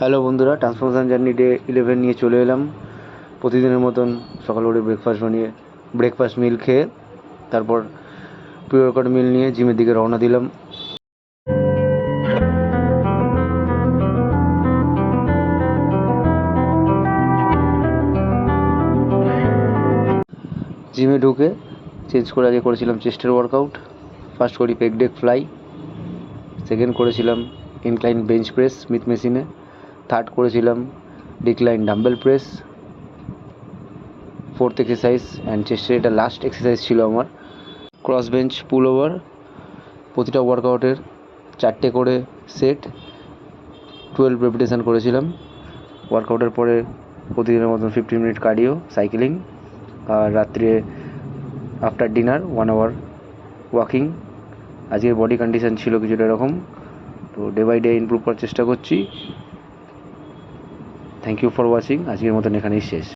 Hello বন্ধুরা, transformation journey day 11 নিয়ে চলে এলাম। প্রতিদিনের মতন সকালে উঠে ব্রেকফাস্ট মিল খেয়ে তারপর প্রি-ওয়ার্কআউট মিল নিয়ে জিমের দিকে রওনা দিলাম। জিমে ঢুকে চেঞ্জ করে আগে করেছিলাম চেস্টের ওয়ার্কআউট। ফার্স্ট করি পেক ডেক ফ্লাই, সেকেন্ড করেছিলাম ইনক্লাইন বেঞ্চ প্রেস স্মিথ মেশিনে, থার্ড করেছিলাম decline dumbbell press, fourth exercise and চেস্টের এটা লাস্ট এক্সারসাইজ ছিল আমার ক্রস বেঞ্চ পুল ওভার। প্রতিটা ওয়ার্কআউটের 4টে করে সেট, 12 রেপিটেশন করেছিলাম। ওয়ার্কআউটের পরে প্রতিদিনের মতন 15 মিনিট কার্ডিও সাইকেলিং, আর রাত্রে আফটার ডিনার 1 আওয়ার ওয়াকিং। আজকের বডি কন্ডিশন ছিল কিছুটা এরকম, তো ডে বাই ডে ইমপ্রুভ করার চেষ্টা করছি। Thank you for watching. আজকের মতন এখানেই শেষ।